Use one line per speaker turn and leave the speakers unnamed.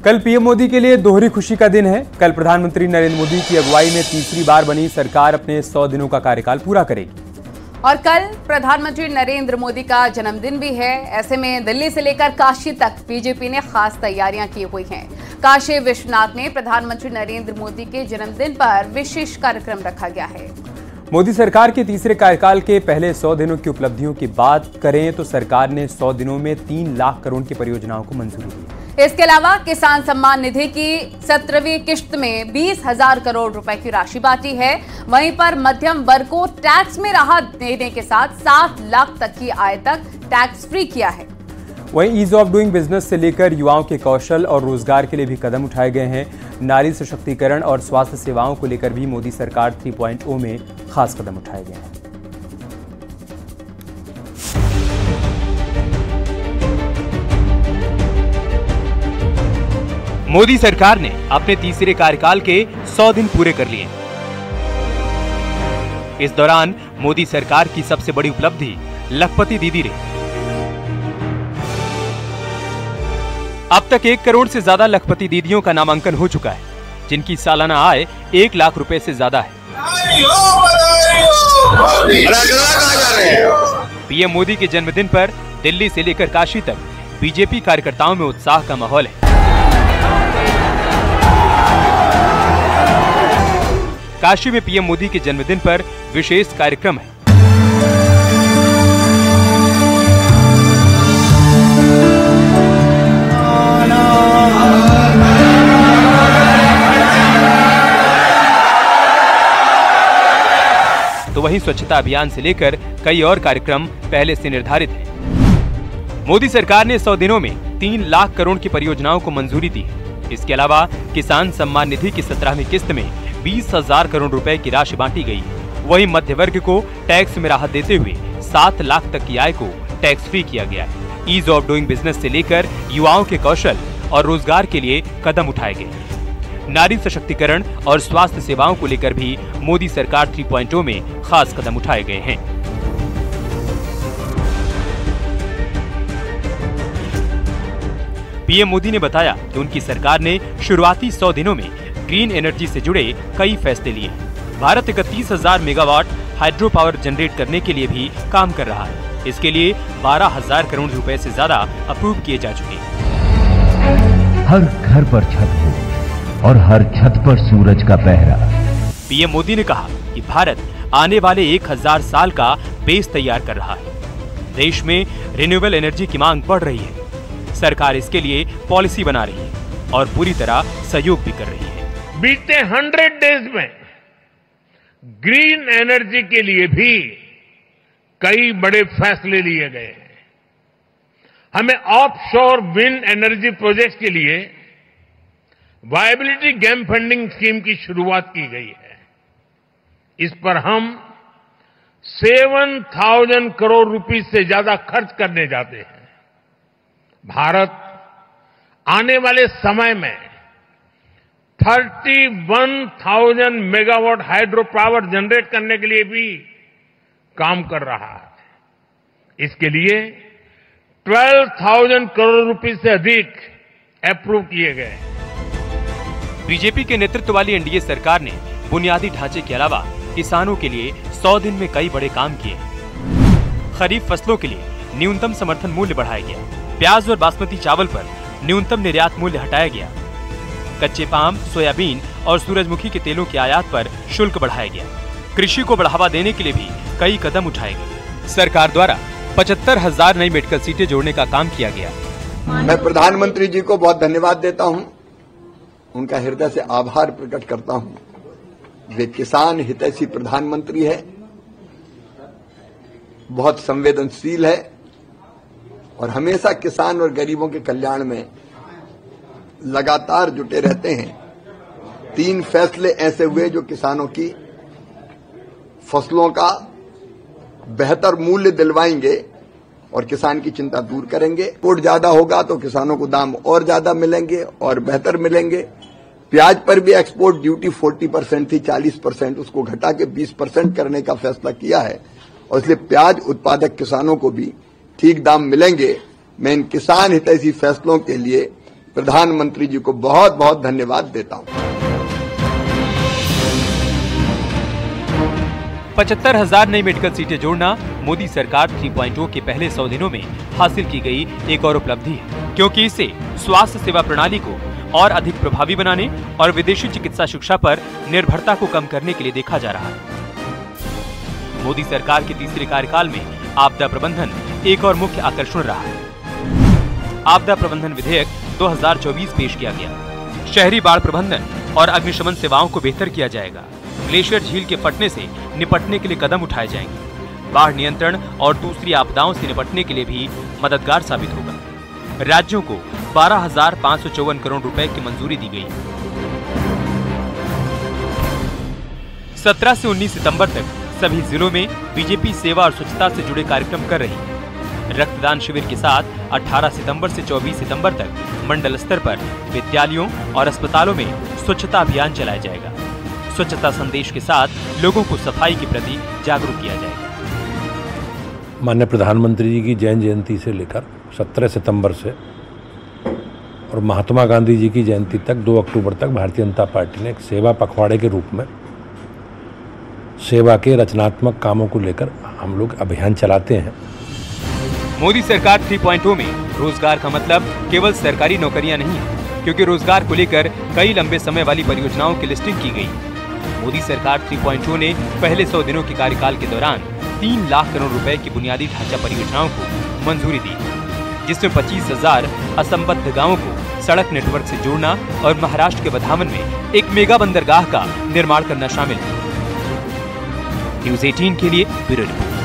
कल पीएम मोदी के लिए दोहरी खुशी का दिन है। कल प्रधानमंत्री नरेंद्र मोदी की अगुवाई में तीसरी बार बनी सरकार अपने 100 दिनों का कार्यकाल पूरा करेगी।
और कल प्रधानमंत्री नरेंद्र मोदी का जन्मदिन भी है। ऐसे में दिल्ली से लेकर काशी तक बीजेपी ने खास तैयारियां की हुई हैं। काशी विश्वनाथ में प्रधानमंत्री नरेंद्र मोदी के जन्मदिन पर विशेष कार्यक्रम रखा गया है।
मोदी सरकार के तीसरे कार्यकाल के पहले 100 दिनों की उपलब्धियों की बात करें तो सरकार ने 100 दिनों में 3 लाख करोड़ की परियोजनाओं को मंजूरी दी।
इसके अलावा किसान सम्मान निधि की 17वीं किश्त में 20,000 करोड़ रुपए की राशि बांटी है। वहीं पर मध्यम वर्ग को टैक्स में राहत देने के साथ 7 लाख तक की आय तक टैक्स फ्री किया है।
वहीं ईज ऑफ डूइंग बिजनेस से लेकर युवाओं के कौशल और रोजगार के लिए भी कदम उठाए गए हैं। नारी सशक्तिकरण और स्वास्थ्य सेवाओं को लेकर भी मोदी सरकार 3.0 में खास कदम उठाए गए हैं।
मोदी सरकार ने अपने तीसरे कार्यकाल के 100 दिन पूरे कर लिए। इस दौरान मोदी सरकार की सबसे बड़ी उपलब्धि लखपति दीदी रही। अब तक 1 करोड़ से ज्यादा लखपति दीदियों का नामांकन हो चुका है, जिनकी सालाना आय 1 लाख रुपए से ज्यादा है। पीएम मोदी के जन्मदिन पर दिल्ली से लेकर काशी तक बीजेपी कार्यकर्ताओं में उत्साह का माहौल है। काशी में पीएम मोदी के जन्मदिन पर विशेष कार्यक्रम है। तो वहीं स्वच्छता अभियान से लेकर कई और कार्यक्रम पहले से निर्धारित हैं। मोदी सरकार ने 100 दिनों में 3 लाख करोड़ की परियोजनाओं को मंजूरी दी है। इसके अलावा किसान सम्मान निधि की 17वीं किस्त में 20,000 करोड़ रुपए की राशि बांटी गई। वहीं मध्य वर्ग को टैक्स में राहत देते हुए 7 लाख तक की आय को टैक्स फ्री किया गया है। ईज ऑफ डूइंग बिजनेस से लेकर युवाओं के कौशल और रोजगार के लिए कदम उठाए गए। नारी सशक्तिकरण और स्वास्थ्य सेवाओं को लेकर भी मोदी सरकार 3.0 में खास कदम उठाए गए हैं। पीएम मोदी ने बताया कि उनकी सरकार ने शुरुआती 100 दिनों में ग्रीन एनर्जी से जुड़े कई फैसले लिए। Bharat 31,000 megawatt hydro power generate करने के लिए भी काम कर रहा है। इसके लिए 12,000 करोड़ रुपए से ज्यादा अप्रूव किए जा चुके हैं।
हर घर पर छत हो और हर छत पर सूरज का पहरा।
पीएम मोदी ने कहा कि भारत आने वाले 1000 साल का बेस तैयार कर रहा है। देश में रिन्यूएबल एनर्जी की मांग बढ़ रही है। सरकार इसके लिए पॉलिसी बना रही है और पूरी तरह सहयोग भी कर रही है।
बीते 100 डेज में ग्रीन एनर्जी के लिए भी कई बड़े फैसले लिए गए हैं। हमें ऑफशोर विंड एनर्जी प्रोजेक्ट के लिए वायबिलिटी गैप फंडिंग स्कीम की शुरुआत की गई है। इस पर हम 7,000 करोड़ रुपए से ज्यादा खर्च करने जाते हैं। भारत आने वाले समय में 31,000 मेगावाट हाइड्रो पावर जनरेट करने के लिए भी काम कर रहा है। इसके लिए 12,000 करोड़ रुपए से अधिक अप्रूव किए गए।
बीजेपी के नेतृत्व वाली एनडीए सरकार ने बुनियादी ढांचे के अलावा किसानों के लिए 100 दिन में कई बड़े काम किए। खरीफ फसलों के लिए न्यूनतम समर्थन मूल्य बढ़ाया गया। प्याज और बासमती चावल पर न्यूनतम निर्यात मूल्य हटाया गया। कच्चे पाम, सोयाबीन और सूरजमुखी के तेलों की आयात पर शुल्क बढ़ाया गया। कृषि को बढ़ावा देने के लिए भी कई कदम उठाए गए। सरकार द्वारा 75,000 नई मेडिकल सीटें जोड़ने का काम किया गया।
मैं प्रधानमंत्री जी को बहुत धन्यवाद देता हूं, उनका हृदय से आभार प्रकट करता हूं। वे किसान हितैषी प्रधानमंत्री है, बहुत संवेदनशील है और हमेशा किसान और गरीबों के कल्याण में लगातार जुटे रहते हैं। 3 फैसले ऐसे हुए जो किसानों की फसलों का बेहतर मूल्य दिलवाएंगे और किसान की चिंता दूर करेंगे। एक्सपोर्ट ज्यादा होगा तो किसानों को दाम और ज्यादा मिलेंगे और बेहतर मिलेंगे। प्याज पर भी एक्सपोर्ट ड्यूटी 40% थी, 40% उसको घटा के 20% करने का फैसला किया है और इसलिए प्याज उत्पादक किसानों को भी ठीक दाम मिलेंगे। मैं इन किसान हितैषी फैसलों के लिए प्रधानमंत्री जी को बहुत बहुत धन्यवाद देता हूं।
75,000 नई मेडिकल सीटें जोड़ना मोदी सरकार 3.0 के पहले 100 दिनों में हासिल की गई एक और उपलब्धि है, क्योंकि इसे स्वास्थ्य सेवा प्रणाली को और अधिक प्रभावी बनाने और विदेशी चिकित्सा शिक्षा पर निर्भरता को कम करने के लिए देखा जा रहा है। मोदी सरकार के तीसरे कार्यकाल में आपदा प्रबंधन एक और मुख्य आकर्षण रहा है। आपदा प्रबंधन विधेयक 2024 पेश किया गया। शहरी बाढ़ प्रबंधन और अग्निशमन सेवाओं को बेहतर किया जाएगा। ग्लेशियर झील के फटने से निपटने के लिए कदम उठाए जाएंगे। बाढ़ नियंत्रण और दूसरी आपदाओं से निपटने के लिए भी मददगार साबित होगा। राज्यों को 12,554 करोड़ रुपए की मंजूरी दी गई। 17 से 19 सितंबर तक सभी जिलों में बीजेपी सेवा और स्वच्छता से जुड़े कार्यक्रम कर रही है। रक्तदान शिविर के साथ 18 सितंबर से 24 सितंबर तक मंडल स्तर पर विद्यालयों और अस्पतालों में स्वच्छता अभियान चलाया जाएगा। स्वच्छता संदेश के साथ लोगों को सफाई के प्रति जागरूक किया जाएगा।
माननीय प्रधानमंत्री जी की जैन जयंती से लेकर 17 सितंबर से और महात्मा गांधी जी की जयंती तक 2 अक्टूबर तक भारतीय जनता पार्टी ने एक सेवा पखवाड़े के रूप में सेवा के रचनात्मक कामों को लेकर हम लोग अभियान चलाते हैं।
मोदी सरकार 3.0 में रोजगार का मतलब केवल सरकारी नौकरियां नहीं है, क्योंकि रोजगार को लेकर कई लंबे समय वाली परियोजनाओं की लिस्टिंग की गई। मोदी सरकार 3.0 ने पहले 100 दिनों के कार्यकाल के दौरान 3 लाख करोड़ रुपए की बुनियादी ढांचा परियोजनाओं को मंजूरी दी, जिसमें 25,000 असंबद्ध गांवों को सड़क नेटवर्क से जोड़ना और महाराष्ट्र के बधावन में एक मेगा बंदरगाह का निर्माण करना शामिल है। न्यूज़ 18 के लिए ब्यूरो रिपोर्ट।